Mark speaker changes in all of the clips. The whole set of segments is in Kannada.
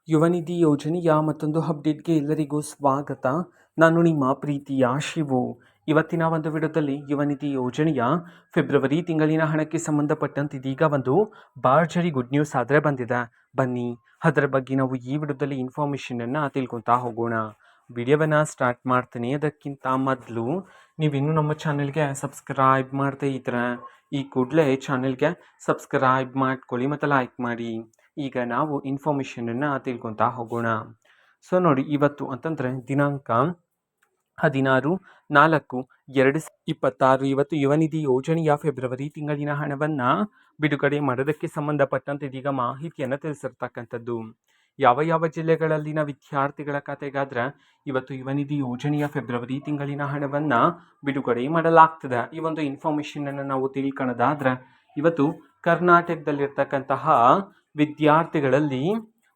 Speaker 1: ಯುವ ನಿಧಿ ಯೋಜನೆಯ ಮತ್ತೊಂದು ಅಪ್ಡೇಟ್ಗೆ ಎಲ್ಲರಿಗೂ ಸ್ವಾಗತ. ನಾನು ನಿಮ್ಮ ಪ್ರೀತಿಯ ಶಿವು. ಇವತ್ತಿನ ಒಂದು ವಿಡಿಯೋದಲ್ಲಿ ಯುವ ನಿಧಿ ಯೋಜನೆಯ ಫೆಬ್ರವರಿ ತಿಂಗಳಿನ ಹಣಕ್ಕೆ ಸಂಬಂಧಪಟ್ಟಂತೆ ಇದೀಗ ಒಂದು ಭರ್ಜರಿ ಗುಡ್ ನ್ಯೂಸ್ ಆದರೆ ಬಂದಿದೆ. ಬನ್ನಿ ಅದರ ಬಗ್ಗೆ ನಾವು ಈ ವಿಡಿಯೋದಲ್ಲಿ ಇನ್ಫಾರ್ಮೇಷನನ್ನು ತಿಳ್ಕೊತಾ ಹೋಗೋಣ. ವಿಡಿಯೋವನ್ನು ಸ್ಟಾರ್ಟ್ ಮಾಡ್ತೀನಿ. ಅದಕ್ಕಿಂತ ಮೊದಲು ನೀವಿನ್ನೂ ನಮ್ಮ ಚಾನೆಲ್ಗೆ ಸಬ್ಸ್ಕ್ರೈಬ್ ಮಾಡ್ತಾ ಇದ್ರೆ ಈ ಕೂಡಲೇ ಚಾನೆಲ್ಗೆ ಸಬ್ಸ್ಕ್ರೈಬ್ ಮಾಡ್ಕೊಳ್ಳಿ ಮತ್ತು ಲೈಕ್ ಮಾಡಿ. ಈಗ ನಾವು ಇನ್ಫಾರ್ಮೇಷನನ್ನು ತಿಳ್ಕೊತಾ ಹೋಗೋಣ. ಸೊ ನೋಡಿ, ಇವತ್ತು ಅಂತಂದರೆ ದಿನಾಂಕ 16/4/2026 ಇವತ್ತು ಯುವ ನಿಧಿ ಯೋಜನೆಯ ಫೆಬ್ರವರಿ ತಿಂಗಳಿನ ಹಣವನ್ನು ಬಿಡುಗಡೆ ಮಾಡೋದಕ್ಕೆ ಸಂಬಂಧಪಟ್ಟಂತೆ ಇದೀಗ ಮಾಹಿತಿಯನ್ನು ತಿಳಿಸಿರ್ತಕ್ಕಂಥದ್ದು. ಯಾವ ಯಾವ ಜಿಲ್ಲೆಗಳಲ್ಲಿನ ವಿದ್ಯಾರ್ಥಿಗಳ ಖಾತೆಗಾದ್ರೆ ಇವತ್ತು ಯುವ ನಿಧಿ ಯೋಜನೆಯ ಫೆಬ್ರವರಿ ತಿಂಗಳಿನ ಹಣವನ್ನು ಬಿಡುಗಡೆ ಮಾಡಲಾಗ್ತದೆ. ಈ ಒಂದು ಇನ್ಫಾರ್ಮೇಷನನ್ನು ನಾವು ತಿಳ್ಕೊಳ್ಳೋದಾದ್ರೆ ಇವತ್ತು ಕರ್ನಾಟಕದಲ್ಲಿರ್ತಕ್ಕಂತಹ ವಿದ್ಯಾರ್ಥಿಗಳಲ್ಲಿ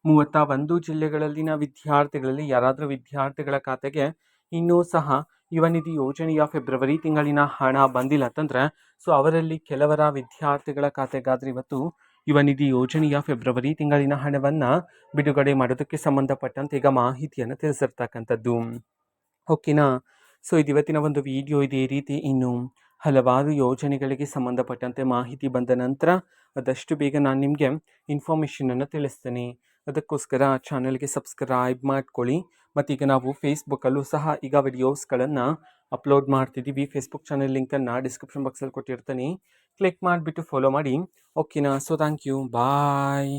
Speaker 1: 31 ಜಿಲ್ಲೆಗಳಲ್ಲಿನ ವಿದ್ಯಾರ್ಥಿಗಳಲ್ಲಿ ಯಾರಾದರೂ ವಿದ್ಯಾರ್ಥಿಗಳ ಖಾತೆಗೆ ಇನ್ನೂ ಸಹ ಯುವ ನಿಧಿ ಯೋಜನೆಯ ಫೆಬ್ರವರಿ ತಿಂಗಳಿನ ಹಣ ಬಂದಿಲ್ಲ ಅಂತಂದರೆ ಸೊ ಅವರಲ್ಲಿ ಕೆಲವರ ವಿದ್ಯಾರ್ಥಿಗಳ ಖಾತೆಗಾದರೆ ಇವತ್ತು ಯುವ ನಿಧಿ ಯೋಜನೆಯ ಫೆಬ್ರವರಿ ತಿಂಗಳಿನ ಹಣವನ್ನು ಬಿಡುಗಡೆ ಮಾಡೋದಕ್ಕೆ ಸಂಬಂಧಪಟ್ಟಂತೆ ಈಗ ಮಾಹಿತಿಯನ್ನು ತಿಳಿಸಿರ್ತಕ್ಕಂಥದ್ದು. ಓಕೆನಾ. ಸೊ ಇದು ಇವತ್ತಿನ ಒಂದು ವಿಡಿಯೋ. ಇದೇ ರೀತಿ ಇನ್ನು ಹಲವಾರು ಯೋಜನೆಗಳಿಗೆ ಸಂಬಂಧಪಟ್ಟಂತೆ ಮಾಹಿತಿ ಬಂದ ನಂತರ ಆದಷ್ಟು ಬೇಗ ನಾನು ನಿಮಗೆ ಇನ್ಫಾರ್ಮೇಷನನ್ನು ತಿಳಿಸ್ತೀನಿ. ಅದಕ್ಕೋಸ್ಕರ ಚಾನಲ್ಗೆ ಸಬ್ಸ್ಕ್ರೈಬ್ ಮಾಡ್ಕೊಳ್ಳಿ. ಮತ್ತೀಗ ನಾವು ಫೇಸ್ಬುಕ್ಕಲ್ಲೂ ಸಹ ಈಗ ವಿಡಿಯೋಸ್ಗಳನ್ನು ಅಪ್ಲೋಡ್ ಮಾಡ್ತಿದ್ದೀವಿ. ಫೇಸ್ಬುಕ್ ಚಾನಲ್ ಲಿಂಕನ್ನು ಡಿಸ್ಕ್ರಿಪ್ಷನ್ ಬಾಕ್ಸಲ್ಲಿ ಕೊಟ್ಟಿರ್ತೀನಿ. ಕ್ಲಿಕ್ ಮಾಡಿಬಿಟ್ಟು ಫಾಲೋ ಮಾಡಿ. ಓಕೆನಾ. So thank you. ಬಾಯ್.